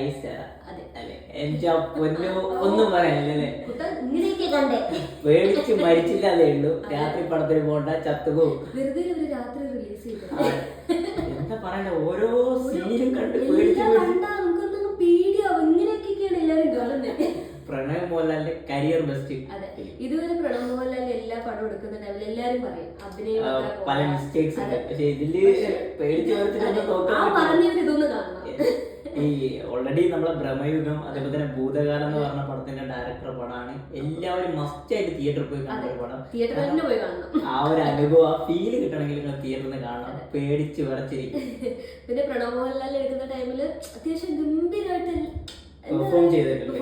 Five star അല്ലെ? എന്റെ പൊന്നു ഒന്നും പറയാനല്ലേ, ഇങ്ങനെയൊക്കെ കണ്ടേ പേടിച്ച് മരിച്ചില്ലാതേ ഉള്ളൂ. രാത്രി പടത്തിന് പോണ്ട, ചത്തുപോകും. വെറുതെ ഒരു രാത്രി റിലീസ് ചെയ്തു. എന്താ പറയണ്ട, ഓരോ സീനും കണ്ട് കണ്ടാ നമുക്കൊന്നും പേടിയാവും. ഇങ്ങനെയൊക്കെയാണ് എല്ലാവരും കാണുന്നത്. പ്രണവ് മോഹൻലാലിന്റെ കരിയർ ബെസ്റ്റ്. അതെ, ഇതുവരെ പ്രണവ് മോഹൻലാൽ എല്ലാ പടം എടുക്കുന്ന ടൈമിൽ എല്ലാരും പറയും അഭിനയം പല മിസ്റ്റേക്സ് ഉണ്ട്. പക്ഷെ ഇതില് പേടിച്ച് പറഞ്ഞവരിതൊന്ന് കാണണം. ഈ ഓൾറെഡി നമ്മളെ ബ്രഹ്മയുഗം അതേപോലെ തന്നെ ഭൂതകാലം എന്ന് പറഞ്ഞ പടത്തിന്റെ ഡയറക്ടർ പടമാണ്. എല്ലാവരും മസ്റ്റ് ആയിട്ട് തിയേറ്ററിൽ പോയി കാണുന്ന ഒരു പടം. തിയേറ്ററിൽ പോയി കാണണം. ആ ഒരു അനുഭവം, ആ ഫീല് കിട്ടണമെങ്കിൽ നിങ്ങൾ തിയേറ്ററിൽ നിന്ന് കാണണം. പേടിച്ച് വിറച്ചിരിക്കും. പിന്നെ പ്രണവ് മോഹൻലാൽ എടുക്കുന്ന ടൈമില് അത്യാവശ്യം ഗംഭീരമായിട്ട് പെർഫോം ചെയ്തിട്ടുണ്ട്.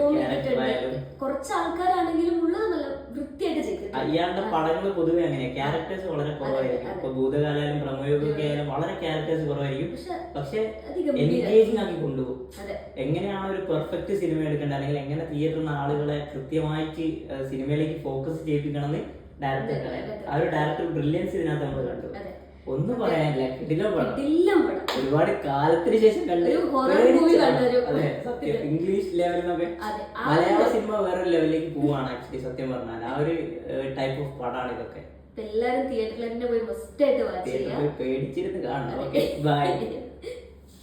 കുറച്ച് ആൾക്കാരാണെങ്കിലും ഉള്ളത് നല്ല വൃത്തിയായിട്ട് ചെയ്തിട്ടുണ്ട്. ഇയാളുടെ പടങ്ങൾ പൊതുവെ അങ്ങനെയാ, ക്യാരക്ടേഴ്സ് വളരെ കുറവായിരിക്കും. ഇപ്പൊ ഭൂതകാലായാലും ബ്രഹ്മയുഗമൊക്കെ ആയാലും വളരെ ക്യാരക്ടേഴ്സ് കുറവായിരിക്കും. പക്ഷെ എൻഗേജിങ് ആക്കി കൊണ്ടുപോകും. എങ്ങനെയാണ് ഒരു പെർഫെക്റ്റ് സിനിമ എടുക്കേണ്ടത്, അല്ലെങ്കിൽ എങ്ങനെ തിയേറ്ററിൽ നിന്ന് ആളുകളെ കൃത്യമായിട്ട് സിനിമയിലേക്ക് ഫോക്കസ് ചെയ്യിപ്പിക്കണമെന്ന് ഡയറക്ടർ, ആ ഒരു ഡയറക്ടർ ബ്രില്യൻസ് ഇതിനകത്ത് നമ്മൾ കണ്ടു. ഒന്നും പറയാനില്ല, കിടിലം പടം. ഒരുപാട് കാലത്തിന് ശേഷം കണ്ട് സത്യം ഇംഗ്ലീഷ് ലെവലിൽ നിന്നൊക്കെ മലയാള സിനിമ വേറൊരു ലെവലിലേക്ക് പോവാണ് ആക്ച്വലി. സത്യം പറഞ്ഞാൽ ആ ഒരു ടൈപ്പ് ഓഫ് പടമാണ് ഇതൊക്കെ. എല്ലാരും തിയേറ്ററിൽ തന്നെ പോയി മസ്റ്റ് ആയിട്ട് പേടിച്ചിരുന്ന് കാണണം. Okay, by.